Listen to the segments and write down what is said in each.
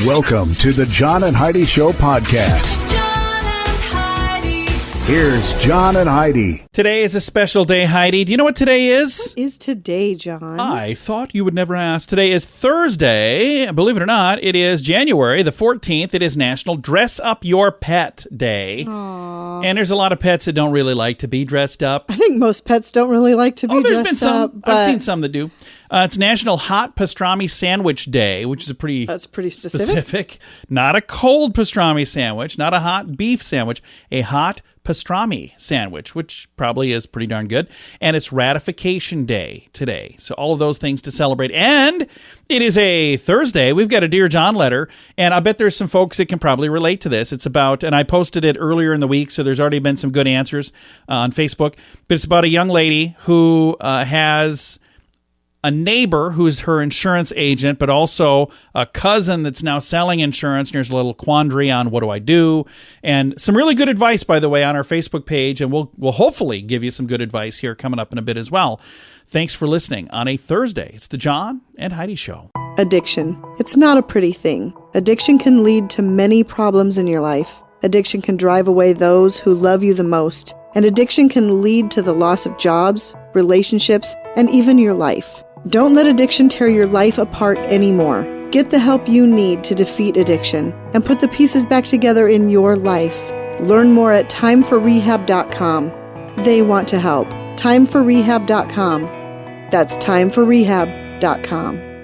Welcome to the John and Heidi Show podcast. John and Heidi. Here's John and Heidi. Today is a special day, Heidi. Do you know what today is? What is today, John? I thought you would never ask. Today is Thursday. Believe it or not, it is January the 14th. It is National Dress Up Your Pet Day. Aww. And there's a lot of pets that don't really like to be dressed up. I think most pets don't really like to be There's dressed been some. up. But I've seen some that do. It's National Hot Pastrami Sandwich Day, which is that's pretty specific. Not a cold pastrami sandwich, not a hot beef sandwich, a hot pastrami sandwich, which probably is pretty darn good. And it's Ratification Day today. So all of those things to celebrate. And it is a Thursday. We've got a Dear John letter. And I bet there's some folks that can probably relate to this. It's about, and I posted it earlier in the week, so there's already been some good answers on Facebook. But it's about a young lady who has a neighbor who's her insurance agent, but also a cousin that's now selling insurance. And there's a little quandary on what do I do, and some really good advice, by the way, on our Facebook page. And we'll hopefully give you some good advice here coming up in a bit as well. Thanks for listening on a Thursday. It's the John and Heidi Show. Addiction. It's not a pretty thing. Addiction can lead to many problems in your life. Addiction can drive away those who love you the most. And addiction can lead to the loss of jobs, relationships, and even your life. Don't let addiction tear your life apart anymore. Get the help you need to defeat addiction and put the pieces back together in your life. Learn more at timeforrehab.com. They want to help. Timeforrehab.com. That's timeforrehab.com.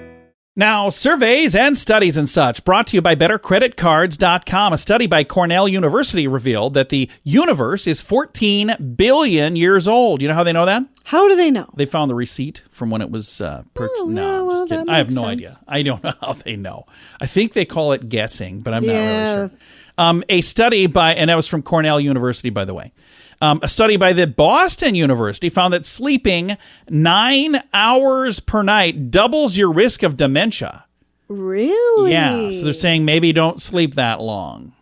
Now, surveys and studies and such, brought to you by BetterCreditCards.com. A study by Cornell University revealed that the universe is 14 billion years old. You know how they know that? How do they know? They found the receipt from when it was purchased. Oh, no, yeah, I'm well, just kidding. that I have makes no sense. idea. I don't know how they know. I think they call it guessing, but I'm not really sure. A study by, and that was from Cornell University, by the way. A study by the Boston University found that sleeping 9 hours per night doubles your risk of dementia. Really? Yeah, so they're saying maybe don't sleep that long.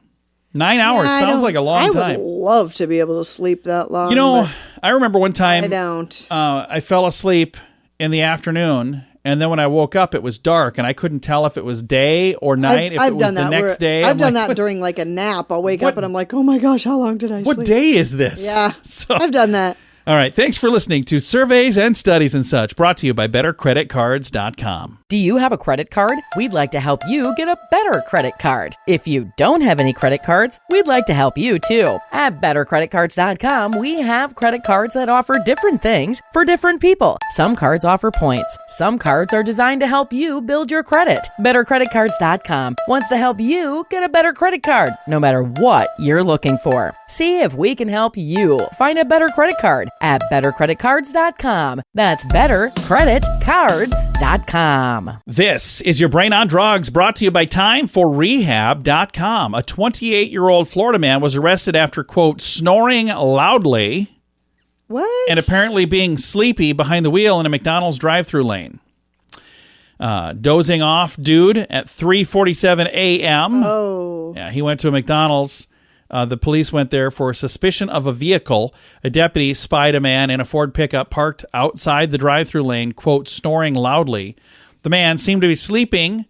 9 hours sounds like a long time. I would love to be able to sleep that long. You know, I remember one time I don't. I fell asleep in the afternoon, and then when I woke up, it was dark, and I couldn't tell if it was day or night, if it was the next day. I've done that during like a nap. I'll wake up and I'm like, oh my gosh, how long did I sleep? What day is this? Yeah, so, I've done that. All right, thanks for listening to Surveys and Studies and Such, brought to you by BetterCreditCards.com. Do you have a credit card? We'd like to help you get a better credit card. If you don't have any credit cards, we'd like to help you too. At BetterCreditCards.com, we have credit cards that offer different things for different people. Some cards offer points. Some cards are designed to help you build your credit. BetterCreditCards.com wants to help you get a better credit card, no matter what you're looking for. See if we can help you find a better credit card at BetterCreditCards.com. That's BetterCreditCards.com. This is your Brain on Drugs, brought to you by TimeForRehab.com. A 28-year-old Florida man was arrested after, quote, snoring loudly. What? And apparently being sleepy behind the wheel in a McDonald's drive-thru lane. Dozing off dude at 3:47 a.m. Oh. Yeah, he went to a McDonald's. The police went there for suspicion of a vehicle. A deputy spied a man in a Ford pickup parked outside the drive-thru lane, quote, snoring loudly. The man seemed to be sleeping.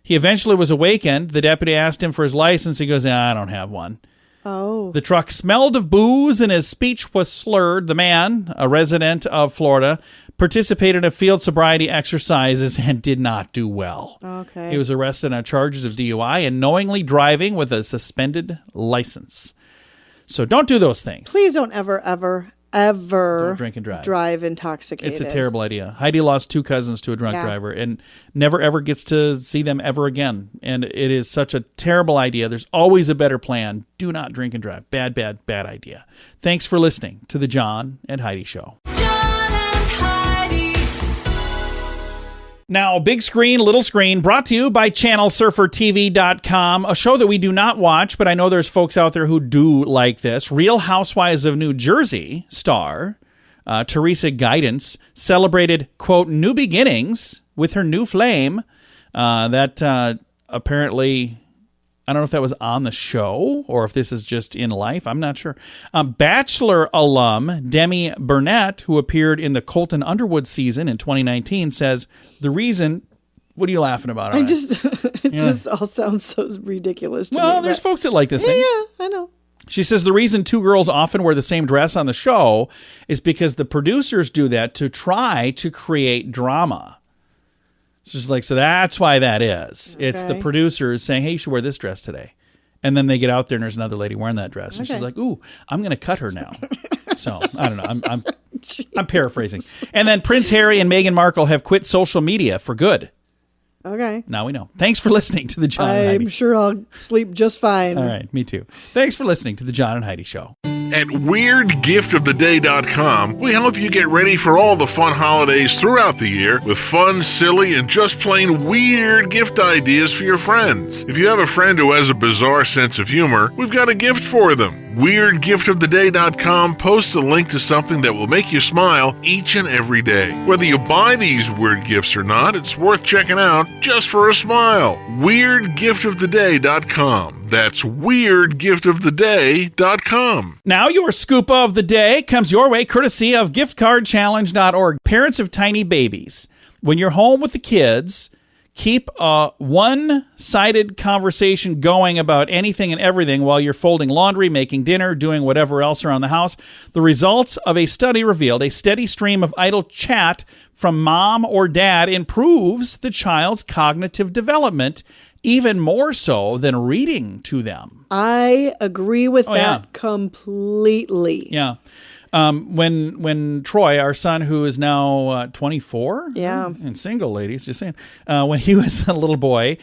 He eventually was awakened. The deputy asked him for his license. He goes, I don't have one. Oh. The truck smelled of booze and his speech was slurred. The man, a resident of Florida, participated in field sobriety exercises and did not do well. Okay. He was arrested on charges of DUI and knowingly driving with a suspended license. So don't do those things. Please don't ever Don't drink and drive. Drive intoxicated. It's a terrible idea. Heidi lost 2 cousins to a drunk driver and never ever gets to see them ever again. And it is such a terrible idea. There's always a better plan. Do not drink and drive. Bad, bad, bad idea. Thanks for listening to the John and Heidi Show. John and Heidi. Now, big screen, little screen, brought to you by ChannelSurferTV.com, a show that we do not watch, but I know there's folks out there who do like this. Real Housewives of New Jersey star Teresa Guidance celebrated, quote, new beginnings with her new flame. That apparently, I don't know if that was on the show or if this is just in life. I'm not sure. Bachelor alum Demi Burnett, who appeared in the Colton Underwood season in 2019, says the reason What are you laughing about? I Ryan? it just all sounds so ridiculous to me. Well, there's folks that like this thing. Yeah, I know. She says the reason two girls often wear the same dress on the show is because the producers do that to try to create drama. It's just like, so that's why that is. Okay. It's the producers saying, hey, you should wear this dress today. And then they get out there and there's another lady wearing that dress. And she's like, ooh, I'm going to cut her now. So I don't know. I'm paraphrasing. And then Prince Harry and Meghan Markle have quit social media for good. Okay. Now we know. Thanks for listening to the John and Heidi. I'm sure I'll sleep just fine. All right, me too. Thanks for listening to the John and Heidi Show. At WeirdGiftOfTheDay.com, we help you get ready for all the fun holidays throughout the year with fun, silly, and just plain weird gift ideas for your friends. If you have a friend who has a bizarre sense of humor, we've got a gift for them. WeirdGiftOfTheDay.com posts a link to something that will make you smile each and every day. Whether you buy these weird gifts or not, it's worth checking out just for a smile. WeirdGiftOfTheDay.com. That's WeirdGiftOfTheDay.com. Now your scoop of the day comes your way courtesy of giftcardchallenge.org. Parents of tiny babies, when you're home with the kids, keep a one-sided conversation going about anything and everything while you're folding laundry, making dinner, doing whatever else around the house. The results of a study revealed a steady stream of idle chat from mom or dad improves the child's cognitive development even more so than reading to them. I agree with that completely. Yeah. When Troy, our son, who is now 24, and single, ladies, just saying, when he was a little boy,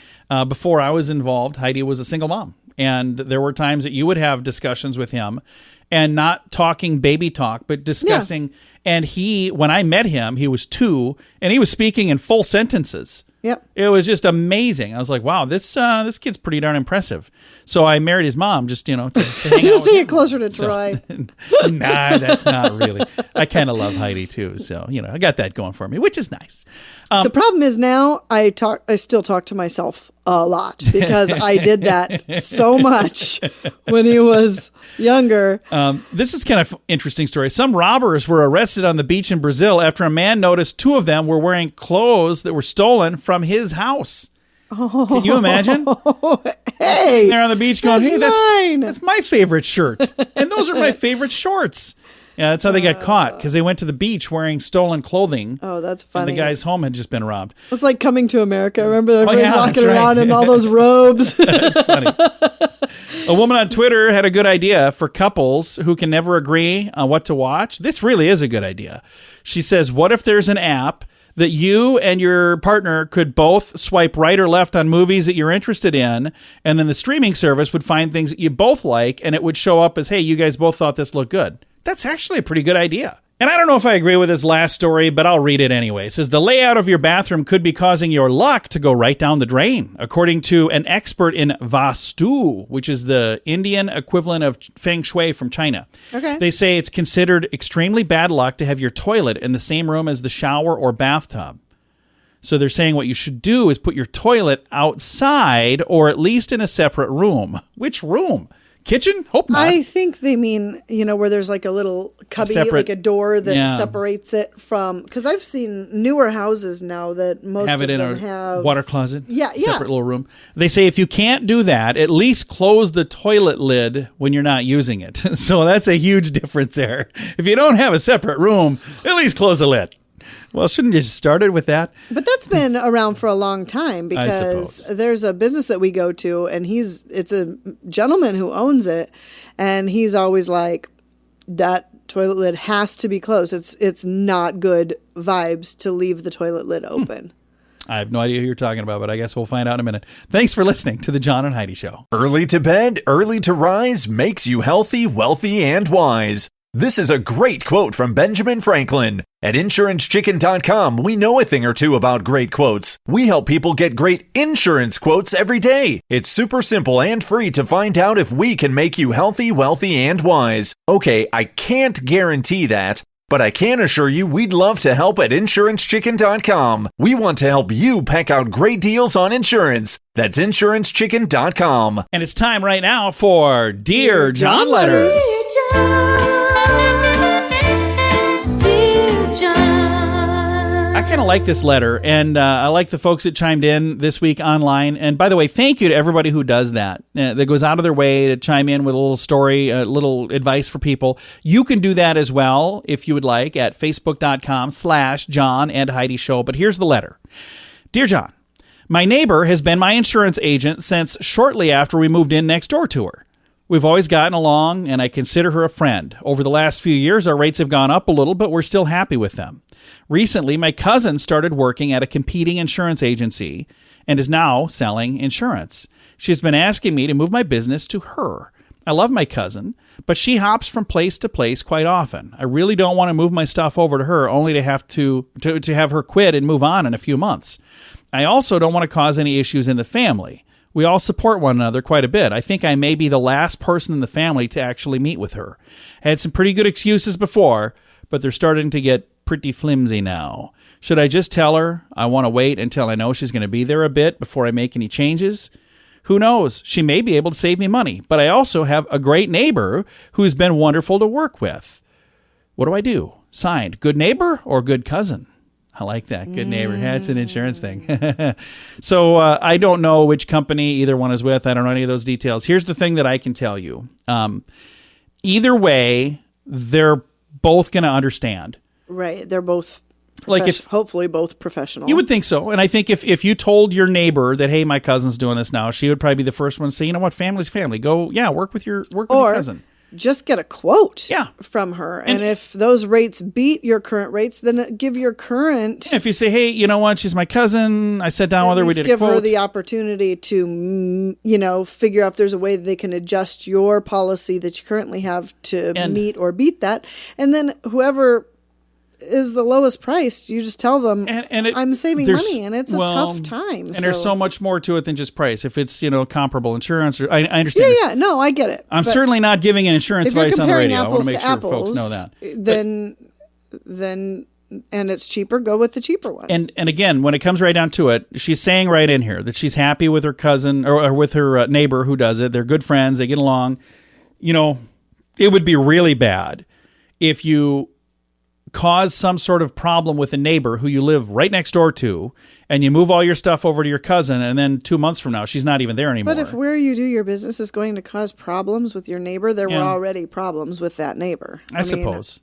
before I was involved, Heidi was a single mom, and there were times that you would have discussions with him, and not talking baby talk, but discussing. Yeah. And when I met him, he was 2, and he was speaking in full sentences. Yep. It was just amazing. I was like, wow, this kid's pretty darn impressive. So I married his mom just, to hang out just with to get him. Troy. Nah, that's not really. I kind of love Heidi too. So, I got that going for me, which is nice. The problem is now I still talk to myself a lot because I did that so much when he was younger. This is kind of interesting story. Some robbers were arrested on the beach in Brazil after a man noticed 2 of them were wearing clothes that were stolen from his house. Oh, can you imagine? Hey, they're on the beach going, "Hey, mine. that's my favorite shirt, and those are my favorite shorts." Yeah, that's how they got caught, because they went to the beach wearing stolen clothing. Oh, that's funny. And the guy's home had just been robbed. It's like Coming to America. Remember everybody's walking right. around in all those robes. That's funny. A woman on Twitter had a good idea for couples who can never agree on what to watch. This really is a good idea. She says, what if there's an app that you and your partner could both swipe right or left on movies that you're interested in, and then the streaming service would find things that you both like, and it would show up as, hey, you guys both thought this looked good. That's actually a pretty good idea. And I don't know if I agree with this last story, but I'll read it anyway. It says, the layout of your bathroom could be causing your luck to go right down the drain, according to an expert in Vastu, which is the Indian equivalent of Feng Shui from China. Okay. They say it's considered extremely bad luck to have your toilet in the same room as the shower or bathtub. So they're saying what you should do is put your toilet outside or at least in a separate room. Which room? Kitchen? Hope not. I think they mean, where there's like a little cubby, like a door that separates it from, because I've seen newer houses now that most have of it in them a have water closet. Yeah. Separate little room. They say if you can't do that, at least close the toilet lid when you're not using it. So that's a huge difference there. If you don't have a separate room, at least close the lid. Well, shouldn't you just started with that? But that's been around for a long time, because there's a business that we go to, and it's a gentleman who owns it, and he's always like, that toilet lid has to be closed. It's not good vibes to leave the toilet lid open. I have no idea who you're talking about, but I guess we'll find out in a minute. Thanks for listening to the John and Heidi Show. Early to bed, early to rise makes you healthy, wealthy, and wise. This is a great quote from Benjamin Franklin. At InsuranceChicken.com, we know a thing or two about great quotes. We help people get great insurance quotes every day. It's super simple and free to find out if we can make you healthy, wealthy, and wise. Okay, I can't guarantee that, but I can assure you we'd love to help at InsuranceChicken.com. We want to help you peck out great deals on insurance. That's InsuranceChicken.com. And it's time right now for Dear John Letters. Dear John, I kind of like this letter, and I like the folks that chimed in this week online. And by the way, thank you to everybody who does that, that goes out of their way to chime in with a little story, a little advice for people. You can do that as well if you would like at facebook.com/JohnandHeidiShow. But here's the letter. Dear John, my neighbor has been my insurance agent since shortly after we moved in next door to her. We've always gotten along, and I consider her a friend. Over the last few years, our rates have gone up a little, but we're still happy with them. Recently, my cousin started working at a competing insurance agency and is now selling insurance. She's been asking me to move my business to her. I love my cousin, but she hops from place to place quite often. I really don't want to move my stuff over to her, only to have to have her quit and move on in a few months. I also don't want to cause any issues in the family. We all support one another quite a bit. I think I may be the last person in the family to actually meet with her. I had some pretty good excuses before, but they're starting to get pretty flimsy now. Should I just tell her I want to wait until I know she's going to be there a bit before I make any changes? Who knows? She may be able to save me money, but I also have a great neighbor who's been wonderful to work with. What do I do? Signed, good neighbor or good cousin? I like that. Good neighbor. That's an insurance thing. So I don't know which company either one is with. I don't know any of those details. Here's the thing that I can tell you. Either way, they're both going to understand. Right. They're both hopefully both professional. You would think so. And I think if you told your neighbor that, hey, my cousin's doing this now, she would probably be the first one to say, you know what, family's family. Go, work with your cousin. Just get a quote Yeah. from her. And if those rates beat your current rates, then give your current. If you say, hey, you know what, she's my cousin. I sat down with her. We did a quote. Give her the opportunity to, figure out if there's a way they can adjust your policy that you currently have to meet or beat that. And then whoever is the lowest priced, you just tell them, I'm saving money, and it's a tough time. And there's so much more to it than just price. If it's, comparable insurance, or I understand. Yeah, no, I get it. I'm certainly not giving an insurance advice on the radio. I want to make sure folks know that. Then and it's cheaper, go with the cheaper one. And again, when it comes right down to it, she's saying right in here that she's happy with her cousin or with her neighbor who does it. They're good friends. They get along. It would be really bad if you cause some sort of problem with a neighbor who you live right next door to, and you move all your stuff over to your cousin, and then 2 months from now, she's not even there anymore. But if where you do your business is going to cause problems with your neighbor, there were already problems with that neighbor. I suppose.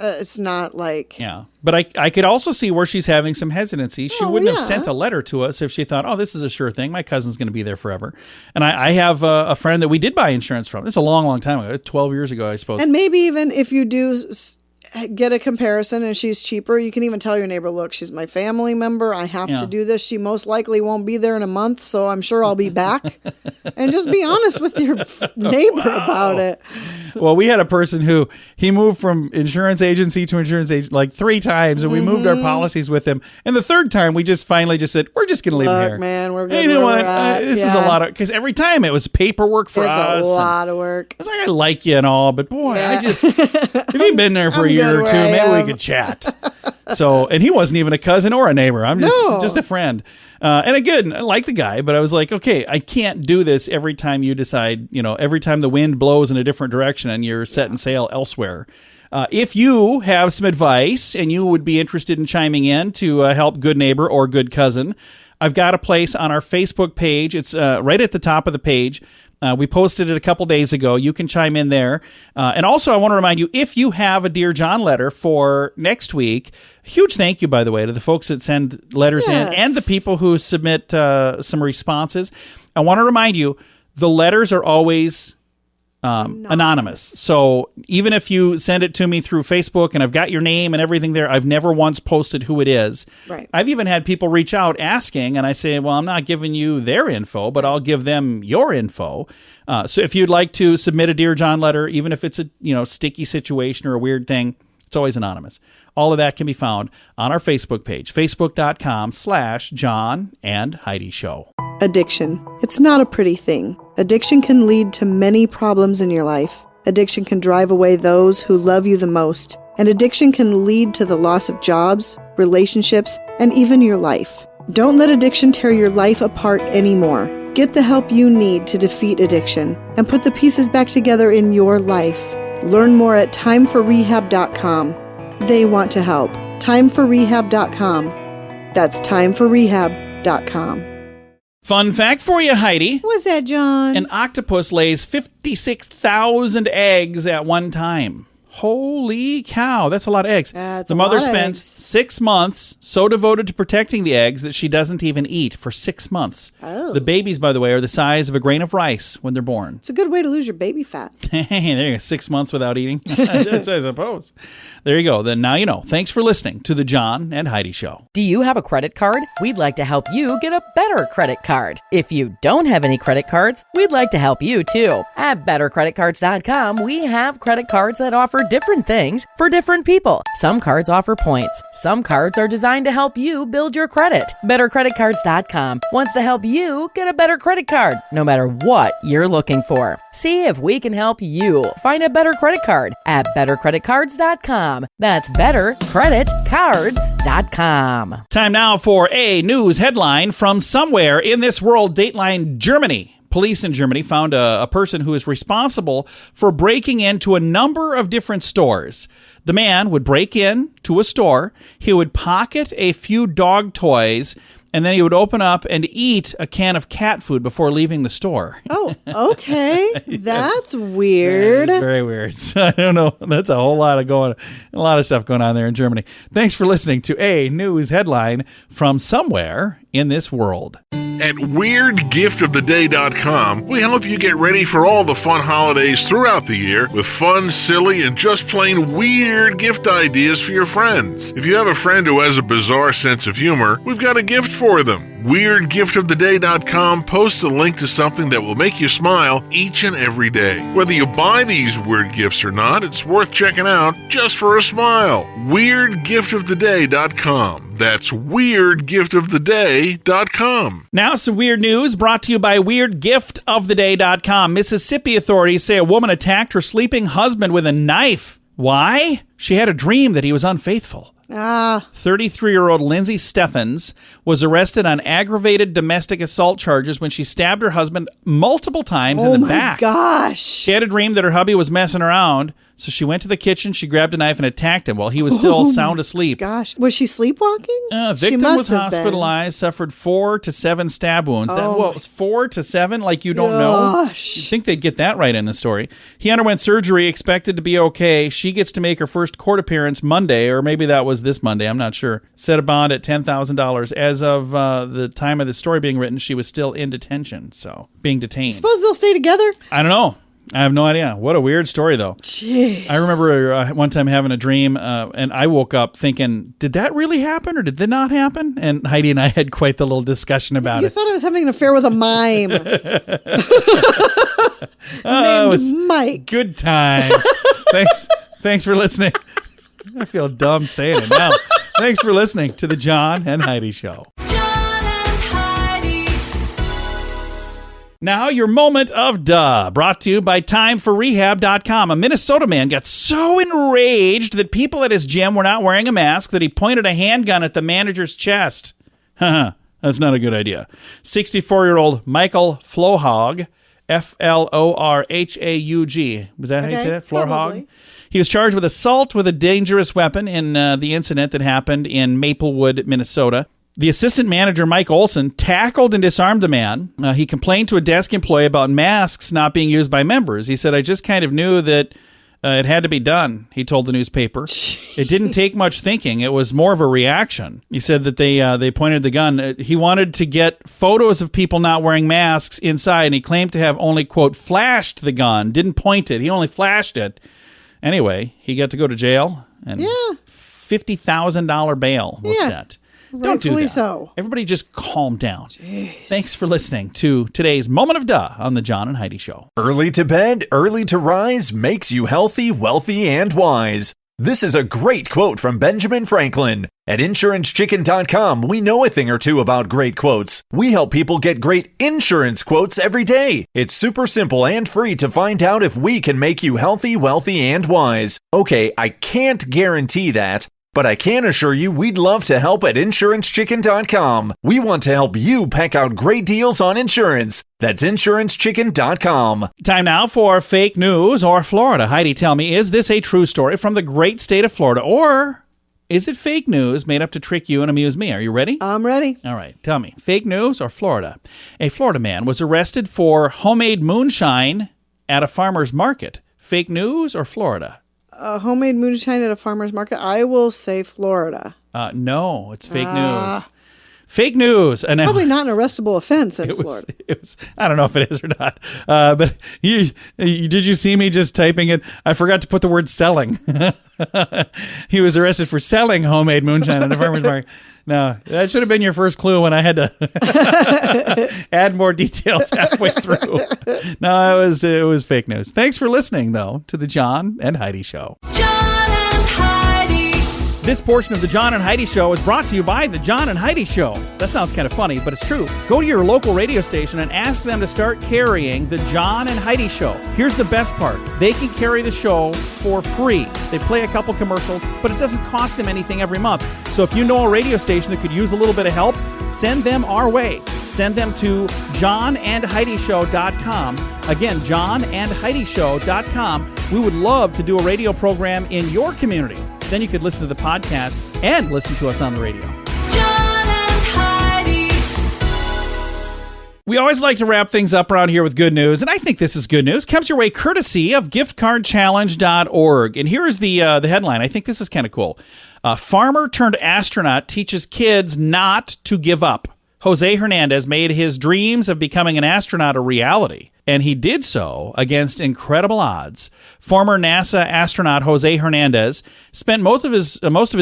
It's not like... Yeah. But I could also see where she's having some hesitancy. She wouldn't have sent a letter to us if she thought, oh, this is a sure thing. My cousin's going to be there forever. And I have a friend that we did buy insurance from. This is a long, long time ago. 12 years ago, I suppose. And maybe even if you do get a comparison and she's cheaper, you can even tell your neighbor, look, she's my family member. I have to do this. She most likely won't be there in a month, so I'm sure I'll be back. And just be honest with your neighbor about it. Well, we had a person who he moved from insurance agency to insurance agent like 3 times, and we moved our policies with him. And the third time, we just finally said, we're just going to leave it here. Man, we're good. Hey, you know what? This is a lot of, because every time it was paperwork for us. It's a lot of work. It's like, I like you and all, but boy, if you've been there for a year or two, maybe we could chat. So, and he wasn't even a cousin or a neighbor. I'm just a friend. And again, I like the guy, but I was like, okay, I can't do this every time you decide, every time the wind blows in a different direction and you're setting sail elsewhere. If you have some advice and you would be interested in chiming in to help good neighbor or good cousin, I've got a place on our Facebook page. It's right at the top of the page. We posted it a couple days ago. You can chime in there. And also, I want to remind you, if you have a Dear John letter for next week, huge thank you, by the way, to the folks that send letters in and the people who submit some responses. I want to remind you, the letters are always anonymous. So even if you send it to me through Facebook and I've got your name and everything there, I've never once posted who it is. Right. I've even had people reach out asking, and I say, well, I'm not giving you their info, but I'll give them your info. So if you'd like to submit a Dear John letter, even if it's a sticky situation or a weird thing, it's always anonymous. All of that can be found on our Facebook page, facebook.com/JohnandHeidiShow. Addiction. It's not a pretty thing. Addiction can lead to many problems in your life. Addiction can drive away those who love you the most. And addiction can lead to the loss of jobs, relationships, and even your life. Don't let addiction tear your life apart anymore. Get the help you need to defeat addiction and put the pieces back together in your life. Learn more at timeforrehab.com. They want to help. timeforrehab.com. That's timeforrehab.com. Fun fact for you, Heidi. What's that, John? An octopus lays 56,000 eggs at one time. Holy cow, that's a lot of eggs. That's the a mother lot of spends eggs. 6 months so devoted to protecting the eggs that she doesn't even eat for 6 months. Oh. The babies, by the way, are the size of a grain of rice when they're born. It's a good way to lose your baby fat. Hey, there you go. 6 months without eating. I suppose. There you go. Then now you know. Thanks for listening to the John and Heidi Show. Do you have a credit card? We'd like to help you get a better credit card. If you don't have any credit cards, we'd like to help you too. At bettercreditcards.com, we have credit cards that offer different things for different people. Some cards offer points. Some cards are designed to help you build your credit. Bettercreditcards.com wants to help you get a better credit card, no matter what you're looking for. See if we can help you find a better credit card at bettercreditcards.com. That's bettercreditcards.com. Time now for a news headline from somewhere in this world, Dateline Germany. Police in Germany found a person who is responsible for breaking into a number of different stores. The man would break in to a store, he would pocket a few dog toys, and then he would open up and eat a can of cat food before leaving the store. Oh, okay. That's weird. It's very weird. So I don't know. That's a lot of stuff going on there in Germany. Thanks for listening to a news headline from somewhere in this world. At WeirdGiftOfTheDay.com, we help you get ready for all the fun holidays throughout the year with fun, silly, and just plain weird gift ideas for your friends. If you have a friend who has a bizarre sense of humor, we've got a gift for them. WeirdGiftOfTheDay.com posts a link to something that will make you smile each and every day. Whether you buy these weird gifts or not, it's worth checking out just for a smile. WeirdGiftOfTheDay.com. That's WeirdGiftOfTheDay.com. Now some weird news brought to you by WeirdGiftOfTheDay.com. Mississippi authorities say a woman attacked her sleeping husband with a knife. Why? She had a dream that he was unfaithful. 33-year-old Lindsay Steffens was arrested on aggravated domestic assault charges when she stabbed her husband multiple times in the back. Oh my gosh. She had a dream that her hubby was messing around, so she went to the kitchen, she grabbed a knife and attacked him while he was still sound asleep. Gosh. Was she sleepwalking? Victim She was must have hospitalized, suffered 4 to 7 stab wounds. That was 4 to 7? Like you don't Gosh. know? You'd think they'd get that right in the story. He underwent surgery, expected to be okay. She gets to make her first court appearance Monday, or maybe that was this Monday, I'm not sure. Set a bond at $10,000. As of the time of the story being written, she was still in detention, so being detained. Suppose they'll stay together? I don't know. I have no idea. What a weird story, though. Jeez. I remember one time having a dream, and I woke up thinking, did that really happen or did that not happen? And Heidi and I had quite the little discussion about You it. thought I was having an affair with a mime. Oh, Named Mike. good times. Thanks for listening. I feel dumb saying it now. Thanks for listening to the John and Heidi Show. John and Heidi. Now, your moment of duh, brought to you by timeforrehab.com. A Minnesota man got so enraged that people at his gym were not wearing a mask that he pointed a handgun at the manager's chest. That's not a good idea. 64-year-old Michael Flohag, Florhaug. Was that how you say that? Flohag? probably. He was charged with assault with a dangerous weapon in the incident that happened in Maplewood, Minnesota. The assistant manager, Mike Olson, tackled and disarmed the man. He complained to a desk employee about masks not being used by members. He said, I just kind of knew that it had to be done, he told the newspaper. It didn't take much thinking. It was more of a reaction. He said that they pointed the gun. He wanted to get photos of people not wearing masks inside, and he claimed to have only, quote, flashed the gun, didn't point it. He only flashed it. Anyway, he got to go to jail, and $50,000 bail was set. Don't do Rightfully that. so. Everybody just calm down. Thanks for listening to today's Moment of Duh on the John and Heidi Show. Early to bed, early to rise makes you healthy, wealthy, and wise. This is a great quote from Benjamin Franklin. At InsuranceChicken.com, we know a thing or two about great quotes. We help people get great insurance quotes every day. It's super simple and free to find out if we can make you healthy, wealthy, and wise. Okay, I can't guarantee that, but I can assure you we'd love to help at InsuranceChicken.com. We want to help you peck out great deals on insurance. That's InsuranceChicken.com. Time now for fake news or Florida. Heidi, tell me, is this a true story from the great state of Florida, or is it fake news made up to trick you and amuse me? Are you ready? I'm ready. All right, tell me. Fake news or Florida? A Florida man was arrested for homemade moonshine at a farmer's market. Fake news or Florida? Homemade moonshine at a farmer's market. I will say Florida. No, it's fake news. Fake news. And Probably not an arrestable offense in Florida. It was. I don't know if it is or not. But did you see me just typing it? I forgot to put the word selling. He was arrested for selling homemade moonshine at the farmer's market. No, that should have been your first clue when I had to add more details halfway through. No, it was fake news. Thanks for listening, though, to the John and Heidi Show. John and Heidi. This portion of the John and Heidi Show is brought to you by the John and Heidi Show. That sounds kind of funny, but it's true. Go to your local radio station and ask them to start carrying the John and Heidi Show. Here's the best part. They can carry the show for free. They play a couple commercials, but it doesn't cost them anything every month. So if you know a radio station that could use a little bit of help, send them our way. Send them to johnandheidishow.com. Again, johnandheidishow.com. We would love to do a radio program in your community. Then you could listen to the podcast and listen to us on the radio. John and Heidi. We always like to wrap things up around here with good news, and I think this is good news. Comes your way courtesy of giftcardchallenge.org. And here is the headline. I think this is kind of cool. Farmer turned astronaut teaches kids not to give up. Jose Hernandez made his dreams of becoming an astronaut a reality, and he did so against incredible odds. Former NASA astronaut Jose Hernandez spent most of his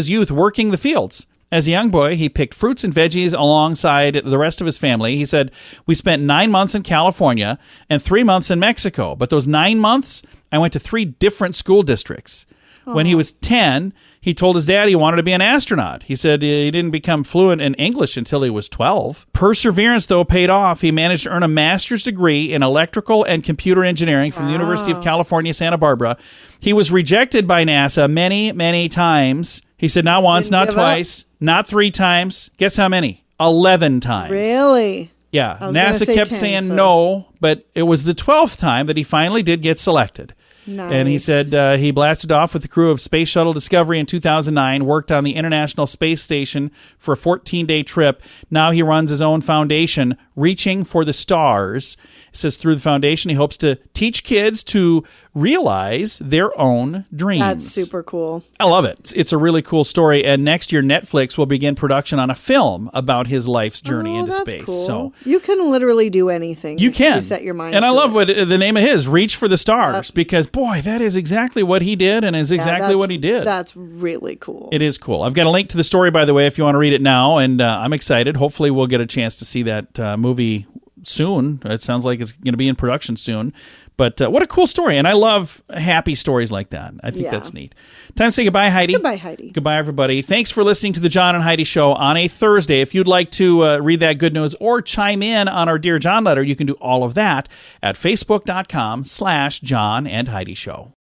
youth working the fields. As a young boy, he picked fruits and veggies alongside the rest of his family. He said, "We spent 9 months in California and 3 months in Mexico, but those 9 months, I went to 3 different school districts." When he was 10, he told his dad he wanted to be an astronaut. He said he didn't become fluent in English until he was 12. Perseverance, though, paid off. He managed to earn a master's degree in electrical and computer engineering from the University of California, Santa Barbara. He was rejected by NASA many, many times. He said not once, not twice, not 3 times. Guess how many? 11 times. Really? Yeah. I was gonna NASA say kept 10, saying so- no, but it was the 12th time that he finally did get selected. Nice. And he said he blasted off with the crew of Space Shuttle Discovery in 2009, worked on the International Space Station for a 14-day trip. Now he runs his own foundation, Reaching for the Stars. It says through the foundation, he hopes to teach kids to realize their own dreams. That's super cool. I love it. It's a really cool story. And next year, Netflix will begin production on a film about his life's journey into that's space. Cool. So you can literally do anything. you can. If you set your mind and to I love it. what the name of his, Reach for the Stars, because, boy, that is exactly what he did and is exactly what he did. That's really cool. It is cool. I've got a link to the story, by the way, if you want to read it now, and I'm excited. Hopefully we'll get a chance to see that movie soon. It sounds like it's going to be in production soon. But what a cool story, and I love happy stories like that. I think that's neat. Time to say goodbye, Heidi. Goodbye, Heidi. Goodbye, everybody. Thanks for listening to the John and Heidi Show on a Thursday. If you'd like to read that good news or chime in on our Dear John letter, you can do all of that at facebook.com/John and Heidi Show.